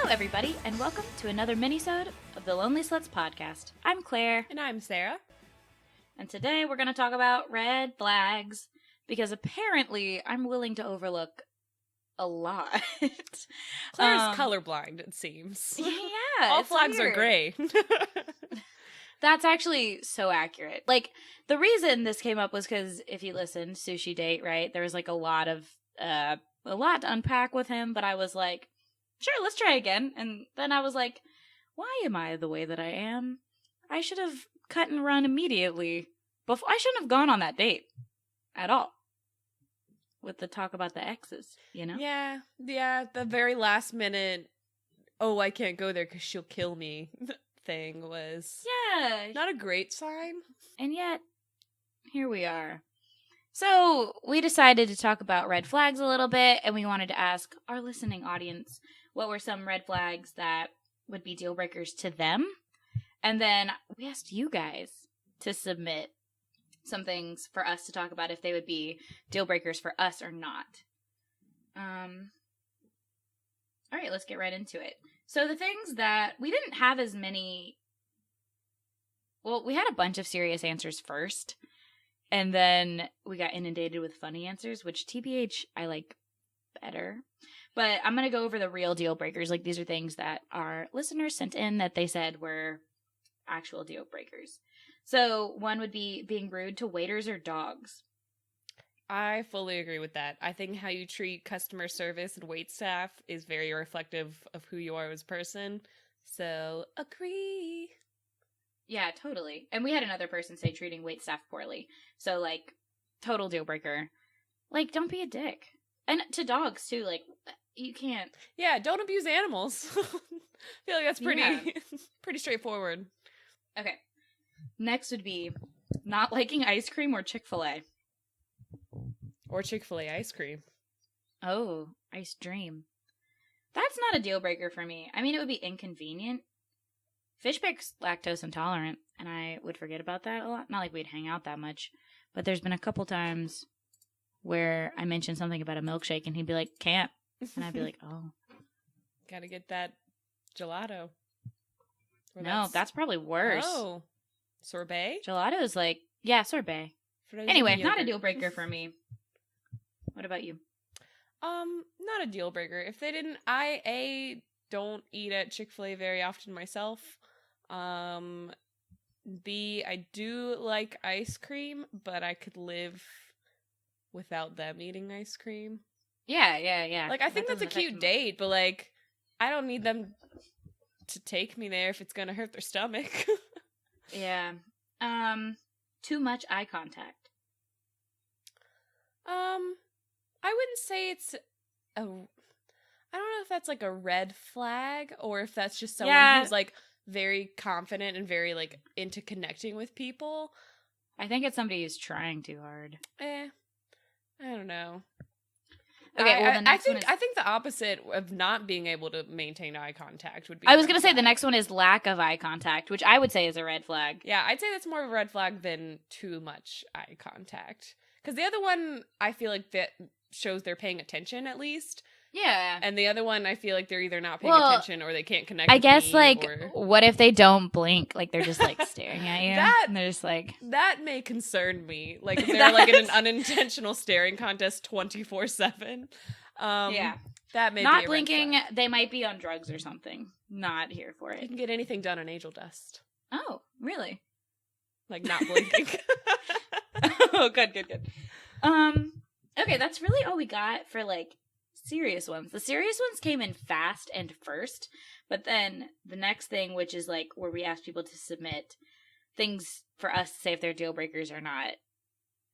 Hello, everybody, and welcome to another Minisode of the Lonely Sluts podcast. I'm Claire. And I'm Sarah. And today we're going to talk about red flags, because apparently I'm willing to overlook a lot. Claire's colorblind, it seems. Yeah, All flags weird. are gray. That's actually so accurate. Like, the reason this came up was because if you listened, Sushi Date, right, there was like a lot to unpack with him, but I was like, sure, let's try again. And then I was like, why am I the way that I am? I should have cut and run immediately. I shouldn't have gone on that date at all. With the talk about the exes, you know? Yeah, the very last minute, oh, I can't go there because she'll kill me thing was not a great sign. And yet, here we are. So, we decided to talk about red flags a little bit, and we wanted to ask our listening audience what were some red flags that would be deal breakers to them. And then we asked you guys to submit some things for us to talk about if they would be deal breakers for us or not. All right, let's get right into it. So the things that we didn't have as many, well, we had a bunch of serious answers first, and then we got inundated with funny answers, which TBH I like better. But I'm going to go over the real deal breakers. Like, these are things that our listeners sent in that they said were actual deal breakers. So one would be being rude to waiters or dogs. I fully agree with that. I think how you treat customer service and wait staff is very reflective of who you are as a person. So, agree. Yeah, totally. And we had another person say treating wait staff poorly. So, like, total deal breaker. Like, don't be a dick. And to dogs, too. Like, you can't. Yeah, don't abuse animals. I feel like that's pretty straightforward. Okay. Next would be not liking ice cream or Chick-fil-A. Or Chick-fil-A ice cream. Oh, ice dream. That's not a deal breaker for me. I mean, it would be inconvenient. Fishbake's lactose intolerant, and I would forget about that a lot. Not like we'd hang out that much, but there's been a couple times where I mentioned something about a milkshake, and he'd be like, can't. And I'd be like, oh. Gotta get that gelato. No, that's probably worse. Oh. Sorbet? Gelato is like, yeah, sorbet. Anyway, not a deal breaker for me. What about you? Not a deal breaker. If they didn't, I don't eat at Chick-fil-A very often myself. B, I do like ice cream, but I could live without them eating ice cream. Yeah. Like, I think that's a cute date, but, like, I don't need them to take me there if it's gonna hurt their stomach. Yeah. Too much eye contact. I wouldn't say it's I don't know if that's like a red flag or if that's just someone who's like very confident and very like into connecting with people. I think it's somebody who's trying too hard. I don't know. Okay, well, the next one is... I think the opposite of not being able to maintain eye contact would be... I was going to say the next one is lack of eye contact, which I would say is a red flag. Yeah, I'd say that's more of a red flag than too much eye contact. Because the other one, I feel like that shows they're paying attention at least. Yeah. And the other one, I feel like they're either not paying attention or they can't connect I with guess, me, like, or... what if they don't blink? Like, they're just, like, staring at you. And they're just, like... That may concern me. Like, if they're, like, in an unintentional staring contest 24/7. Yeah. That may not be a blinking, red flag. they might be on drugs or something. Not here for it. You can get anything done on angel dust. Oh, really? Like, not blinking. Oh, good. Okay, that's really all we got for, like, serious ones. The serious ones came in fast and first, but then the next thing, which is, like, where we ask people to submit things for us to say if they're deal breakers or not,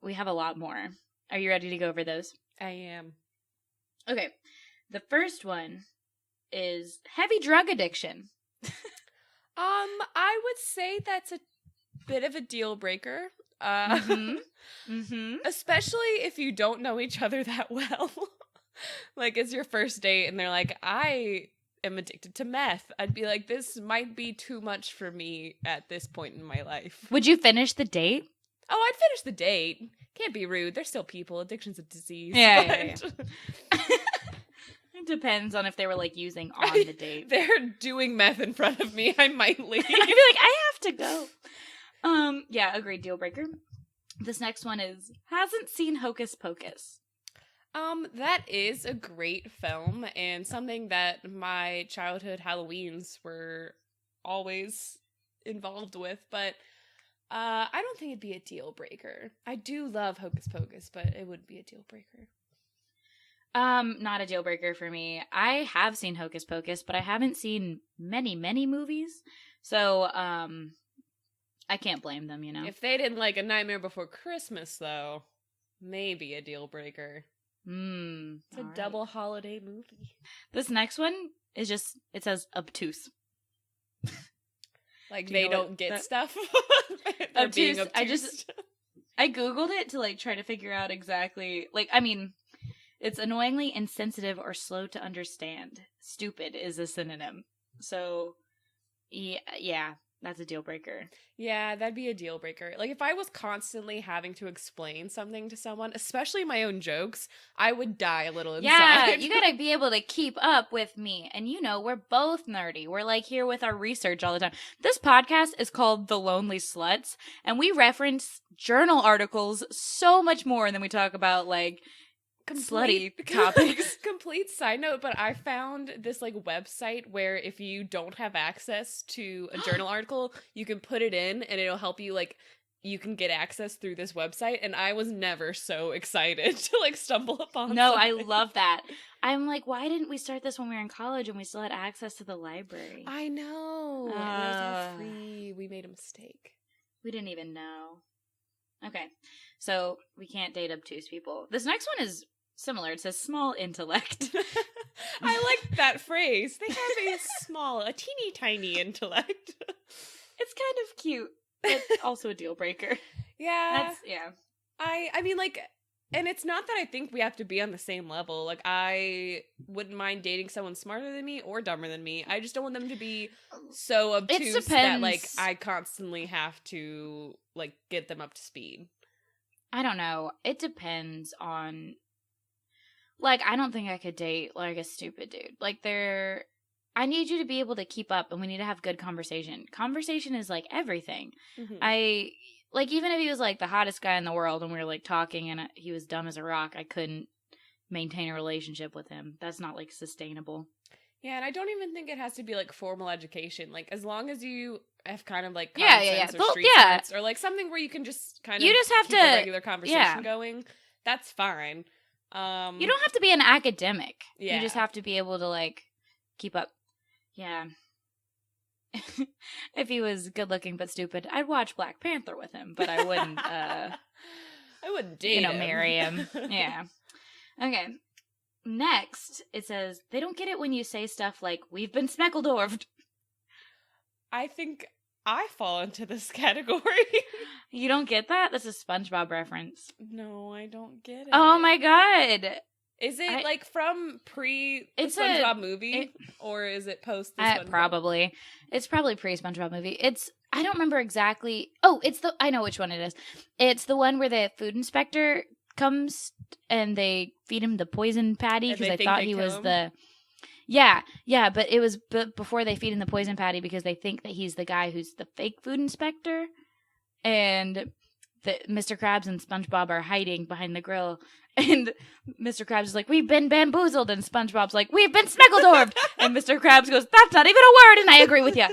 we have a lot more. Are you ready to go over those? I am. Okay, the first one is heavy drug addiction. I would say that's a bit of a deal breaker. Especially if you don't know each other that well. Like, it's your first date and they're like, I am addicted to meth. I'd be like, this might be too much for me at this point in my life. Would you finish the date? Oh, I'd finish the date. Can't be rude. They're still people. Addiction's a disease. Yeah. It depends on if they were, like, using on the date. They're doing meth in front of me. I might leave. I'd be like, I have to go. Yeah, agreed, deal breaker. This next one is, hasn't seen Hocus Pocus. That is a great film and something that my childhood Halloweens were always involved with, but I don't think it'd be a deal breaker. I do love Hocus Pocus, but it wouldn't be a deal breaker. Not a deal breaker for me. I have seen Hocus Pocus, but I haven't seen many movies. So, I can't blame them, you know? If they didn't like A Nightmare Before Christmas, though, maybe a deal breaker. It's a double holiday movie. This next one is just, it says obtuse. Like they don't get stuff? They're obtuse, being obtuse. I Googled it to, like, try to figure out exactly, like, I mean, it's annoyingly insensitive or slow to understand. Stupid is a synonym. So, yeah, that's a deal breaker. Yeah, that'd be a deal breaker. Like, if I was constantly having to explain something to someone, especially my own jokes, I would die a little inside. Yeah, you gotta be able to keep up with me. And you know, we're both nerdy. We're, like, here with our research all the time. This podcast is called The Lonely Sluts, and we reference journal articles so much more than we talk about, like, slutty topics. Complete side note, but I found this, like, website where if you don't have access to a journal article, you can put it in and it'll help you, like, you can get access through this website, and I was never so excited to, like, stumble upon No, something. I love that. I'm like, why didn't we start this when we were in college and we still had access to the library? I know. And it was all free. We made a mistake. We didn't even know. Okay, so we can't date obtuse people. This next one is similar. It says small intellect. I like that phrase. They have a teeny tiny intellect. It's kind of cute. It's also a deal breaker. Yeah. Yeah. I mean, like, and it's not that I think we have to be on the same level. Like, I wouldn't mind dating someone smarter than me or dumber than me. I just don't want them to be so obtuse that, like, I constantly have to, like, get them up to speed. I don't know. It depends on, like, I don't think I could date, like, a stupid dude. Like, I need you to be able to keep up, and we need to have good conversation. Conversation is, like, everything. Mm-hmm. Like, even if he was, like, the hottest guy in the world and we were, like, talking and he was dumb as a rock, I couldn't maintain a relationship with him. That's not, like, sustainable. Yeah, and I don't even think it has to be, like, formal education. Like, as long as you have kind of, like, sense or street smarts, or, like, something where you can just kind of you just have keep a regular conversation going, that's fine. You don't have to be an academic. Yeah. You just have to be able to, like, keep up. Yeah. If he was good looking but stupid, I'd watch Black Panther with him, but I wouldn't I wouldn't date him. Marry him. Yeah. Okay. Next, it says, they don't get it when you say stuff like, we've been Smeckledorfed. I think I fall into this category. You don't get that? That's a SpongeBob reference. No, I don't get it. Oh my god. Is it, like, from the SpongeBob movie? Or is it post the SpongeBob? Probably. It's probably pre-SpongeBob movie. I don't remember exactly. Oh, I know which one it is. It's the one where the food inspector comes and they feed him the poison patty because they thought he was the... Yeah, but it was before they feed him the poison patty because they think that he's the guy who's the fake food inspector. And Mr. Krabs and SpongeBob are hiding behind the grill. And Mr. Krabs is like, we've been bamboozled. And SpongeBob's like, we've been Smeckledorfed. And Mr. Krabs goes, that's not even a word. And I agree with you.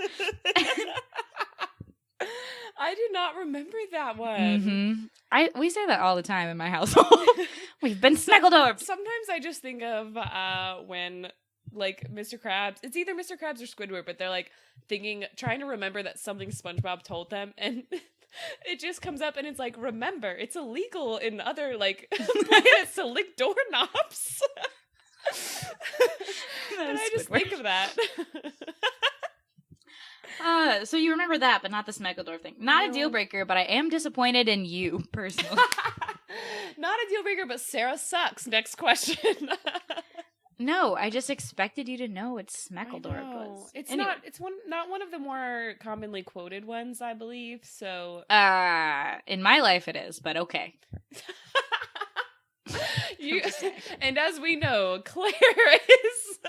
I do not remember that one. Mm-hmm. We say that all the time in my household. We've been Smeckledorfed. Sometimes I just think of when, like, Mr. Krabs, it's either Mr. Krabs or Squidward, but they're, like, trying to remember that something SpongeBob told them, and it just comes up and it's like, remember, it's illegal in other, like, planets to lick doorknobs. And I just think of that. So you remember that, but not the Smeckledorf thing. Not a deal breaker, but I am disappointed in you, personally. Not a deal breaker, but Sarah sucks. Next question. No, I just expected you to know what Smeckledorf was. It's anyway. Not one of the more commonly quoted ones, I believe. So, in my life it is, but okay. And as we know, Claire is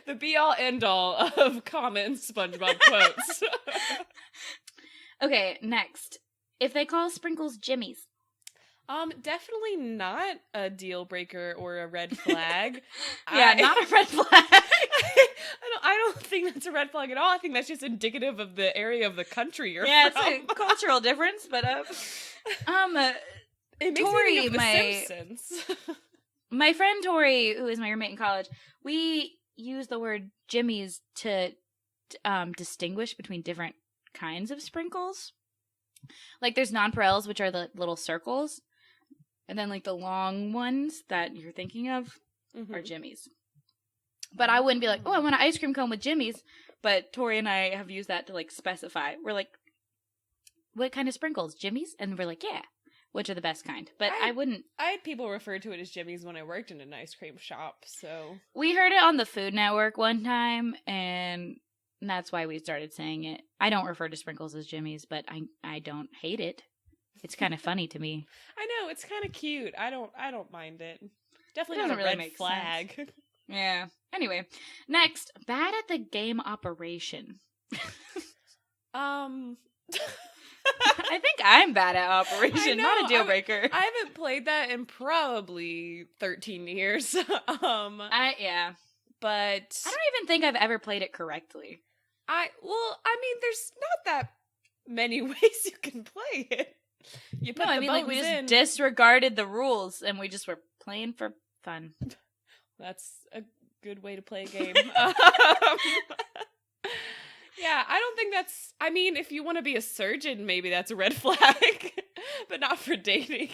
the be all end all of common SpongeBob quotes. Okay, next. If they call sprinkles jimmies. Definitely not a deal breaker or a red flag. Not a red flag. I don't think that's a red flag at all. I think that's just indicative of the area of the country you're from. It's a cultural difference, but it makes Tori, me think of The Simpsons. My friend Tori, who is my roommate in college, we use the word jimmies to distinguish between different kinds of sprinkles. Like there's nonpareils, which are the little circles, and then like the long ones that you're thinking of are jimmies. But I wouldn't be like, oh, I want an ice cream cone with jimmies. But Tori and I have used that to like specify. We're like, what kind of sprinkles? Jimmies? And we're like, yeah. Which are the best kind? But I wouldn't. I had people refer to it as jimmies when I worked in an ice cream shop. So we heard it on the Food Network one time, and that's why we started saying it. I don't refer to sprinkles as jimmies, but I don't hate it. It's kind of funny to me. I know, it's kind of cute. I don't mind it. Definitely It not a really red make flag. sense. Yeah. Anyway, next, bad at the game operation. I I think I'm bad at operation, not a deal breaker. I haven't played that in probably 13 years. But I don't even think I've ever played it correctly. There's not that many ways you can play it. You put the buttons we just in. disregarded the rules and we just were playing for fun. That's a good way to play a game. Yeah, I don't think that's... I mean, if you want to be a surgeon, maybe that's a red flag. But not for dating.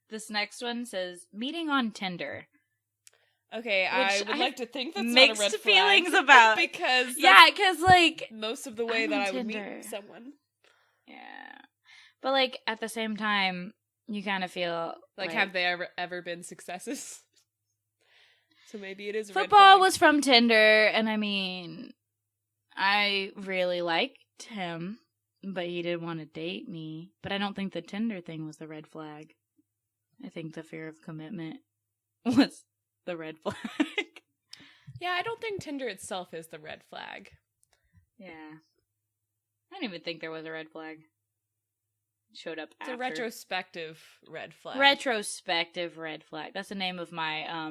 This next one says, meeting on Tinder. Okay, I would like to think that's not a red flag. Mixed feelings about. Because like... most of the way that I would meet someone. Yeah. But, like, at the same time, you kind of feel... Like, have they ever been successes? So maybe it is a red Football flag. was from Tinder, and I mean... I really liked him, but he didn't want to date me. But I don't think the Tinder thing was the red flag. I think the fear of commitment was the red flag. Yeah, I don't think Tinder itself is the red flag. Yeah. I didn't even think there was a red flag. It showed up after. It's a retrospective red flag. Retrospective red flag. That's the name of my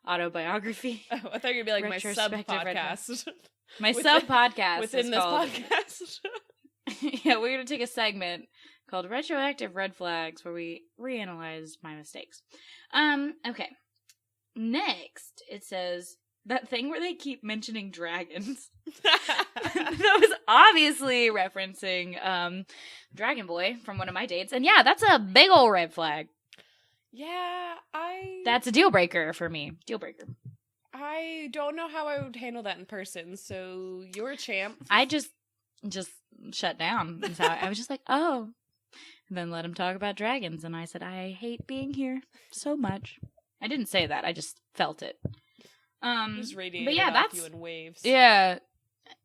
autobiography. Oh, I thought you were going to be like my sub-podcast. My sub-podcast within this podcast. Yeah, we're going to take a segment called Retroactive Red Flags where we reanalyze my mistakes. Okay. Next, it says, that thing where they keep mentioning dragons. That was obviously referencing Dragon Boy from one of my dates. And yeah, that's a big old red flag. Yeah, That's a deal breaker for me. Deal breaker. I don't know how I would handle that in person, so you're a champ. I just shut down. So I was just like, oh. And then let him talk about dragons. And I said, I hate being here so much. I didn't say that. I just felt it. Just radiated off you in waves. Yeah.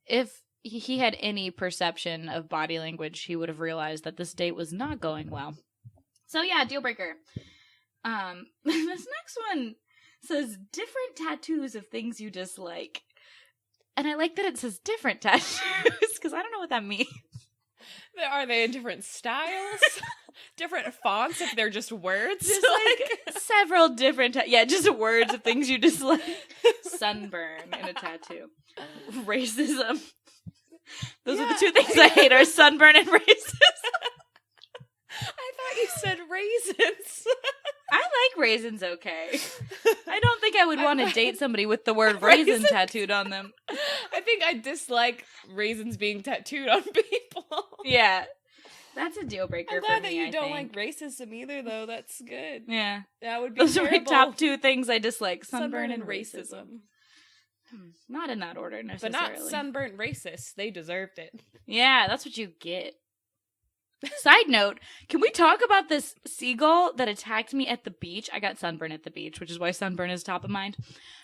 If he had any perception of body language, he would have realized that this date was not going well. So yeah, deal breaker. This next one says different tattoos of things you dislike. And I like that it says different tattoos because I don't know what that means. Are they in different styles? Different fonts if they're just words? Just like several different just words of things you dislike. Sunburn in a tattoo. Racism. Those are the two things I hate are sunburn and racism. I thought you said raisins. I like raisins okay. I don't think I would want to date somebody with the word raisin tattooed on them. I think I dislike raisins being tattooed on people. Yeah. That's a deal breaker I'm for glad me, that you I don't think. like racism either, though. That's good. Yeah. That would be Those terrible. are my top two things I dislike. Sunburn and racism. racism. Not in that order, necessarily. But not sunburnt racists. They deserved it. Yeah, that's what you get. Side note, can we talk about this seagull that attacked me at the beach? I got sunburn at the beach, which is why sunburn is top of mind.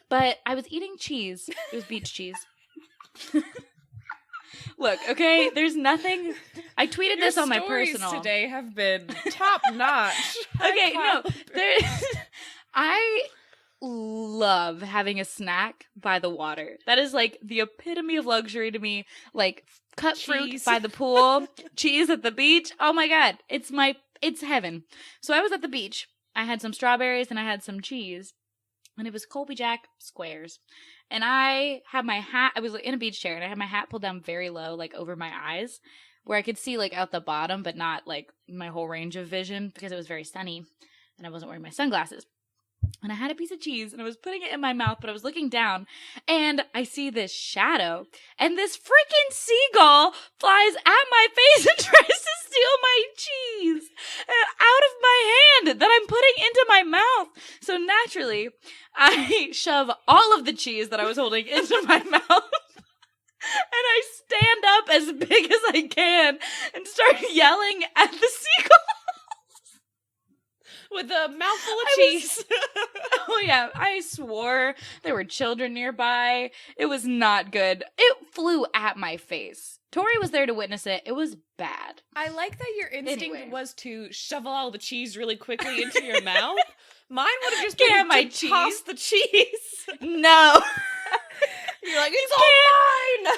But I was eating cheese. It was beach cheese. Look, okay, there's nothing. I tweeted this on my stories personal. today have been top notch. Okay, no, there. I love having a snack by the water. That is like the epitome of luxury to me. Like cut fruit Cheese. by the pool, cheese at the beach. Oh my god, it's heaven. So I was at the beach. I had some strawberries and I had some cheese, and it was Colby Jack squares. And I had my hat. I was in a beach chair, and I had my hat pulled down very low, like over my eyes, where I could see like out the bottom, but not like my whole range of vision because it was very sunny, and I wasn't wearing my sunglasses. And I had a piece of cheese, and I was putting it in my mouth, but I was looking down, and I see this shadow, and this freaking seagull flies at my face and tries to steal my cheese out of my hand that I'm putting into my mouth. So naturally, I shove all of the cheese that I was holding into my mouth, and I stand up as big as I can and start yelling at the seagull. With a mouthful of cheese. Oh, yeah. I swore. There were children nearby. It was not good. It flew at my face. Tori was there to witness it. It was bad. I like that your instinct Anyway. was to shovel all the cheese really quickly into your mouth. Mine would have just Yeah, been my to cheese. toss the cheese. No. You're like, it's all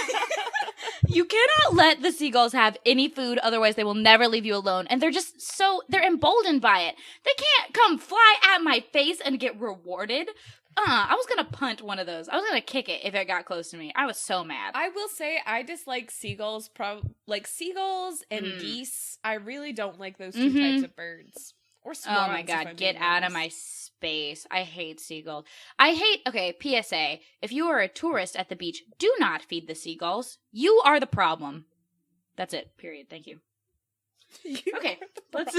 mine! You cannot let the seagulls have any food, otherwise they will never leave you alone. And they're emboldened by it. They can't come fly at my face and get rewarded. I was gonna punt one of those. I was gonna kick it if it got close to me. I was so mad. I will say I dislike seagulls, like seagulls and geese. I really don't like those two types of birds. Or swans. Oh my god, get out of my space. I hate seagulls. Okay, PSA. If you are a tourist at the beach, do not feed the seagulls. You are the problem. That's it. Period. Thank you. Okay, let's...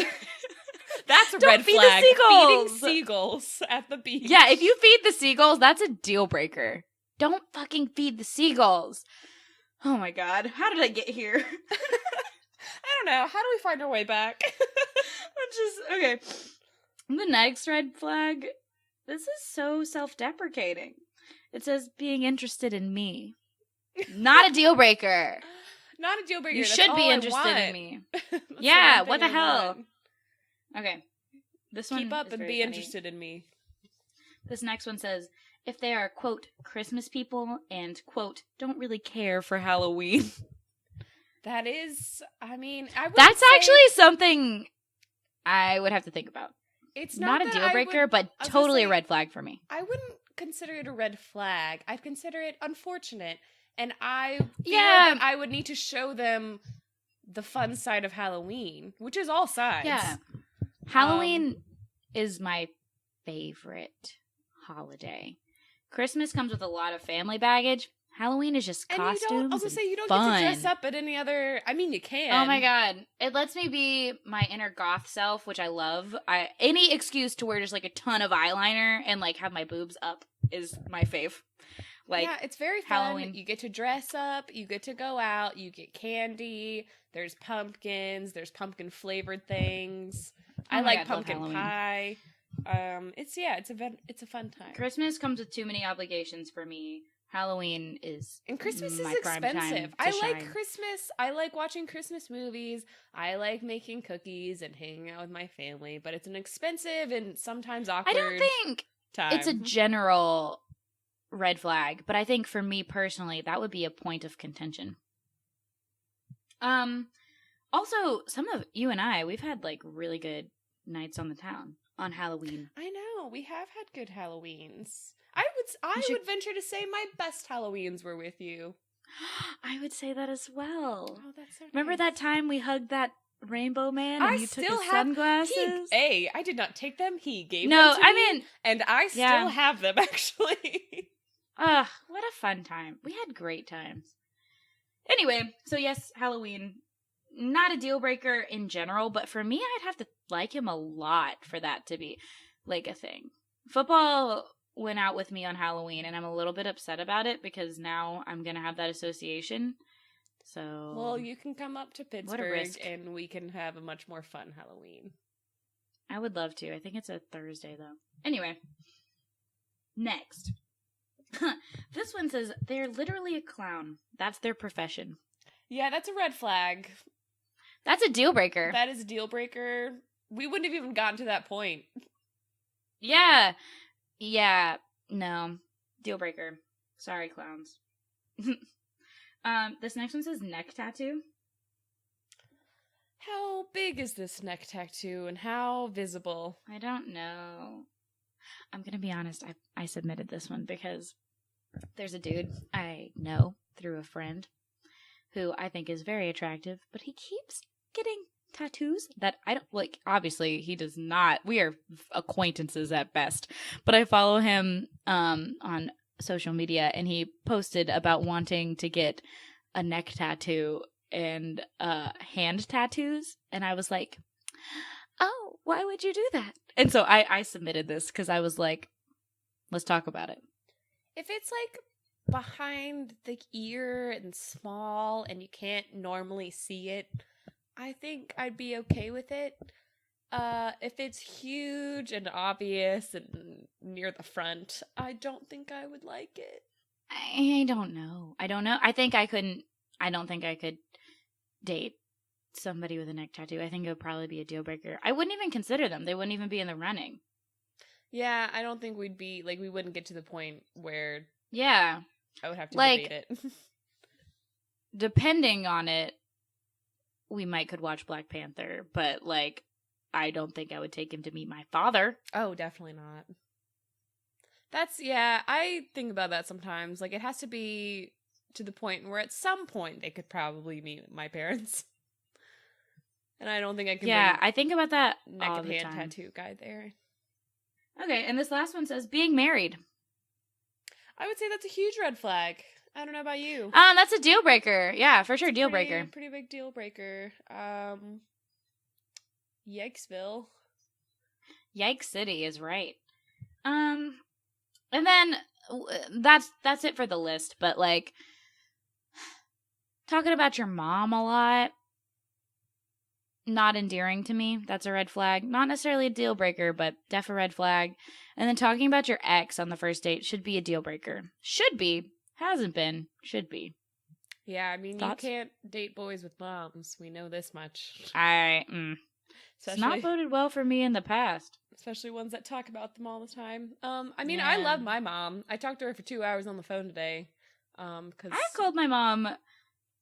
That's a Don't red feed the flag. seagulls! Feeding seagulls at the beach. Yeah, if you feed the seagulls, that's a deal breaker. Don't fucking feed the seagulls. Oh my god, how did I get here? I don't know. How do we find our way back? Okay. The next red flag, this is so self-deprecating. It says being interested in me. Not a deal breaker. Not a deal breaker. You That's should all be I interested want. in me. That's Yeah, one what the thing I hell? want. Okay. This one Keep up is and very be funny. interested in me. This next one says, if they are, quote, Christmas people and, quote, don't really care for Halloween. That is, I mean, I would That's say actually something I would have to think about. it's Not a that deal I breaker, would- but I was gonna totally a say, red flag for me. I wouldn't consider it a red flag. I'd consider it unfortunate. And I feel Yeah. that I would need to show them the fun side of Halloween, which is all sides. Yeah. Halloween is my favorite holiday. Christmas comes with a lot of family baggage. Halloween is just And costumes. you don't, I was gonna say, you don't fun. get to dress up at any other, I mean, you can. Oh my god. It lets me be my inner goth self, which I love. Any excuse to wear just like a ton of eyeliner and like have my boobs up is my fave. Like, yeah, it's very fun. Halloween. You get to dress up, you get to go out, you get candy, there's pumpkins, there's pumpkin flavored things. Oh I my like God, love pumpkin Halloween. pie. It's a fun time. Christmas comes with too many obligations for me. Halloween is And Christmas my is prime time expensive. to I like shine. Christmas. I like watching Christmas movies. I like making cookies and hanging out with my family, but it's an expensive and sometimes awkward I don't think time. it's a general red flag, but I think for me personally, that would be a point of contention. Also, some of you and I, we've had like really good nights on the town on Halloween. I know. We have had good Halloweens. I should- would venture to say my best Halloweens were with you. I would say that as well. Oh, that's so Remember nice. that time we hugged that rainbow man and I you took still his have- sunglasses? I did not take them. He gave No, them to I me, mean, and I still yeah. have them actually. what a fun time. We had great times. Anyway, so yes, Halloween. Not a deal breaker in general, but for me, I'd have to like him a lot for that to be like a thing. Football went out with me on Halloween, and I'm a little bit upset about it because now I'm going to have that association. So, Well, you can come up to What a Pittsburgh risk. and we can have a much more fun Halloween. I would love to. I think it's a Thursday, though. Anyway, next. This one says they're literally a clown. That's their profession. Yeah, that's a red flag. That's a deal breaker. That is a deal breaker. We wouldn't have even gotten to that point. Yeah. Yeah. No. Deal breaker. Sorry, clowns. This next one says neck tattoo. How big is this neck tattoo and how visible? I don't know. I'm going to be honest. I submitted this one because there's a dude I know through a friend who I think is very attractive, but he keeps getting tattoos that I don't like. Obviously, he does not. We are acquaintances at best, but I follow him on social media, and he posted about wanting to get a neck tattoo and hand tattoos, and I was like, oh, why would you do that? And so I submitted this because I was like, let's talk about it. If it's like behind the ear and small and you can't normally see it, I think I'd be okay with it. If it's huge and obvious and near the front, I don't think I would like it. I don't know. I don't think I could date somebody with a neck tattoo. I think it would probably be a deal breaker. I wouldn't even consider them. They wouldn't even be in the running. Yeah, I don't think we'd be, like, we wouldn't get to the point where yeah, I would have to like, debate it. Depending on it, we might could watch Black Panther, but, like, I don't think I would take him to meet my father. Oh, definitely not. Yeah, I think about that sometimes. Like, it has to be to the point where at some point they could probably meet my parents. And I don't think I can I think about that neck all and the hand time. tattoo guy there. Okay, and this last one says being married. I would say that's a huge red flag. I don't know about you. That's a deal breaker. Yeah, for sure, deal breaker. Pretty big deal breaker. Yikesville. Yikes City is right. And then that's it for the list. But like talking about your mom a lot, not endearing to me. That's a red flag. Not necessarily a deal breaker, but def a red flag. And then talking about your ex on the first date should be a deal breaker. Should be. Hasn't been. Should be. Yeah, I mean, Thoughts? You can't date boys with moms. We know this much. It's not boded well for me in the past. Especially ones that talk about them all the time. I mean, Yeah. I love my mom. I talked to her for 2 hours on the phone today. Cause I've called my mom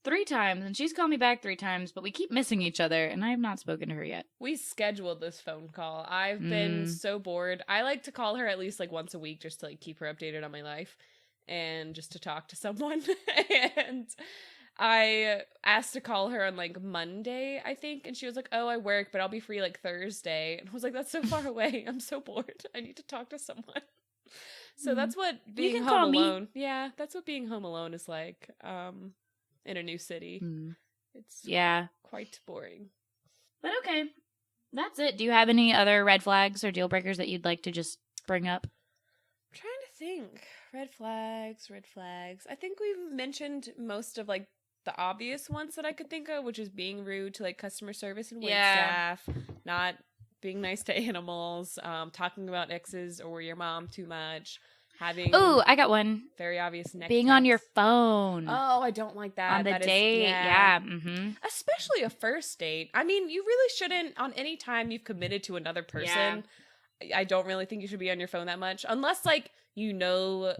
3 times, and she's called me back 3 times, but we keep missing each other, and I have not spoken to her yet. we scheduled this phone call. I've been so bored. I like to call her at least like once a week just to like keep her updated on my life and just to talk to someone. And I asked to call her on like Monday, I think, and she was like, oh, I work, but I'll be free like Thursday. And I was like, that's so far away. I'm so bored. I need to talk to someone. So that's what being home alone. Yeah, that's what being home alone is like. In a new city. It's quite boring. But okay. That's it. Do you have any other red flags or deal breakers that you'd like to just bring up? I'm trying to think. Red flags. I think we've mentioned most of like the obvious ones that I could think of, which is being rude to like customer service and wait staff, not being nice to animals, talking about exes or your mom too much. I got one. Very obvious neck being tats. on your phone. Oh, I don't like that. On the that date. Especially a first date. I mean, you really shouldn't, on any time you've committed to another person, I don't really think you should be on your phone that much. Unless, like, you know,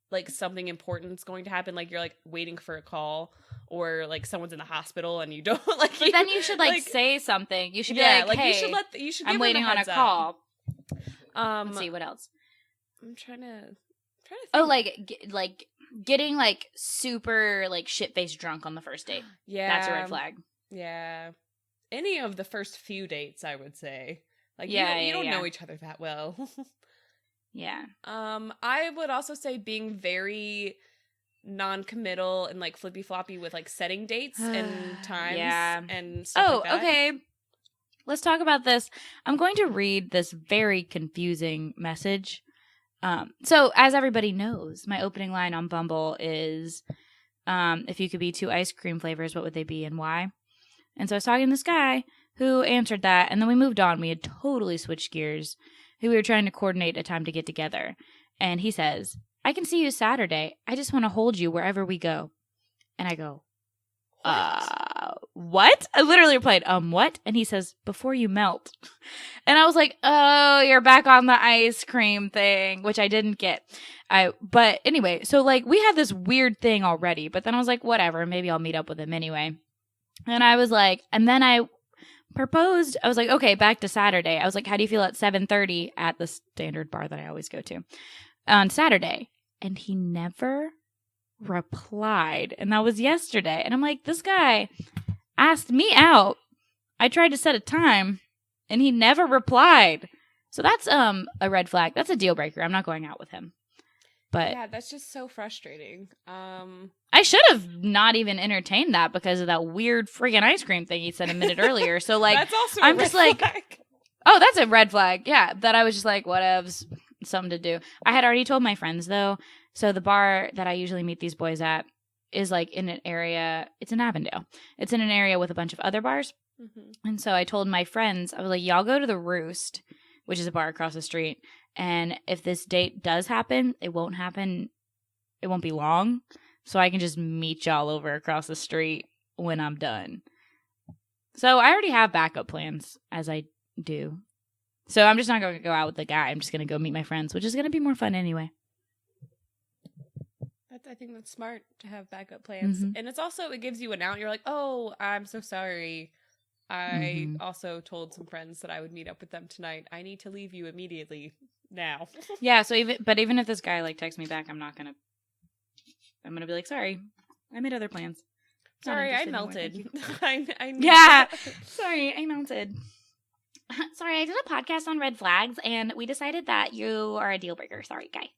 like, something important is going to happen. Like, you're, like, waiting for a call. Or, like, someone's in the hospital and you don't, like... But then you should, like, say something. You should be like, hey, you should give I'm waiting on a call. Let's see, what else? I'm trying to think. Oh, like getting like super like shit-faced drunk on the first date. Yeah. That's a red flag. Yeah. Any of the first few dates, I would say. Like you don't know each other that well. Yeah. I would also say being very non-committal and like flippy-floppy with like setting dates and times and stuff like that. Okay. Let's talk about this. I'm going to read this very confusing message. So as everybody knows, my opening line on Bumble is, if you could be 2 ice cream flavors, what would they be and why? And so I was talking to this guy who answered that, and then we moved on. We had totally switched gears. We were trying to coordinate a time to get together. And he says, I can see you Saturday. I just want to hold you wherever we go. And I go, what? I literally replied, what? And he says, before you melt. And I was like, oh, you're back on the ice cream thing, which I didn't get. But anyway, so like we had this weird thing already, but then I was like, whatever, maybe I'll meet up with him anyway. And I was like, and then I proposed, I was like, okay, back to Saturday. I was like, how do you feel at 7:30 at the standard bar that I always go to on Saturday? And he never replied. And that was yesterday. And I'm like, this guy asked me out. I tried to set a time and he never replied. So that's a red flag. That's a deal breaker. I'm not going out with him. But yeah, that's just so frustrating. I should have not even entertained that because of that weird friggin' ice cream thing he said a minute earlier. So like, that's also I'm just like, oh, that's a red flag. Yeah, that I was just like, whatevs, something to do. I had already told my friends though. So the bar that I usually meet these boys at is like in an area. It's in Avondale. It's in an area with a bunch of other bars. Mm-hmm. And so I told my friends, I was like, y'all go to the Roost, which is a bar across the street. And if this date does happen, it won't be long. So I can just meet y'all over across the street when I'm done. So I already have backup plans, as I do. So I'm just not going to go out with the guy. I'm just going to go meet my friends, which is going to be more fun anyway. I think that's smart to have backup plans. Mm-hmm. And it's also, it gives you an out. You're like, oh, I'm so sorry. I also told some friends that I would meet up with them tonight. I need to leave you immediately now. Yeah, so even if this guy like texts me back, I'm going to be like, sorry, I made other plans. Sorry, I melted. Yeah, sorry, I melted. Sorry, I did a podcast on red flags, and we decided that you are a deal breaker. Sorry, guy.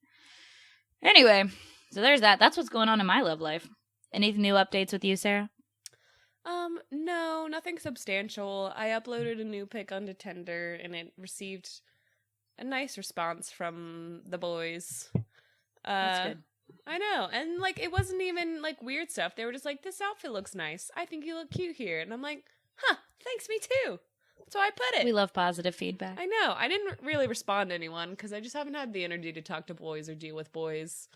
Anyway, so there's that. That's what's going on in my love life. Any new updates with you, Sarah? No, nothing substantial. I uploaded a new pic onto Tinder, and it received a nice response from the boys. That's good. I know. And, like, it wasn't even, like, weird stuff. They were just like, this outfit looks nice. I think you look cute here. And I'm like, thanks, me too. So I put it. We love positive feedback. I know. I didn't really respond to anyone because I just haven't had the energy to talk to boys or deal with boys.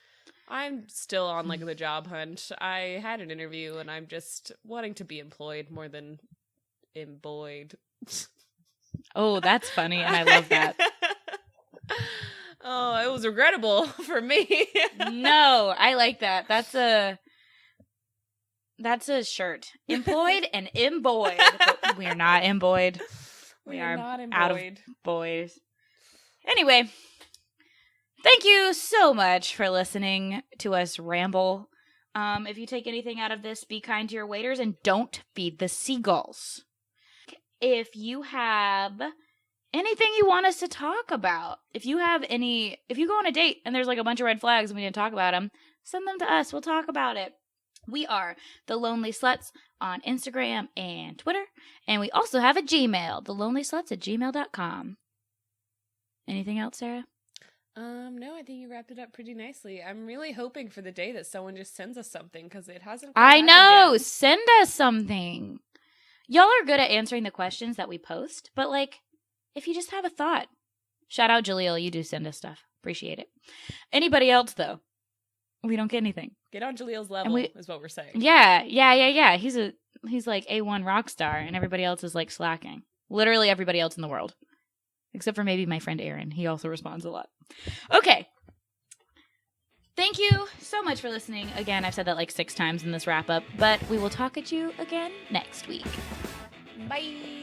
I'm still on, like, the job hunt. I had an interview, and I'm just wanting to be employed more than emboyed. Oh, that's funny, and I love that. Oh, it was regrettable for me. No, I like that. That's a shirt. Employed and emboyed. But we are not emboyed. We are not emboyed. Out of boys. Anyway, thank you so much for listening to us ramble. If you take anything out of this, be kind to your waiters and don't feed the seagulls. If you have anything you want us to talk about, if you go on a date and there's like a bunch of red flags and we didn't talk about them, send them to us. We'll talk about it. We are The Lonely Sluts on Instagram and Twitter. And we also have a Gmail, thelonelysluts@gmail.com. Anything else, Sarah? No, I think you wrapped it up pretty nicely. I'm really hoping for the day that someone just sends us something because it hasn't. I know. Yet. Send us something. Y'all are good at answering the questions that we post, but like, if you just have a thought, shout out Jaleel. You do send us stuff. Appreciate it. Anybody else though? We don't get anything. Get on Jaleel's level is what we're saying. Yeah. He's like A1 rock star, and everybody else is like slacking. Literally everybody else in the world. Except for maybe my friend Aaron. He also responds a lot. Okay. Thank you so much for listening. Again, I've said that like 6 times in this wrap up, but we will talk at you again next week. Bye.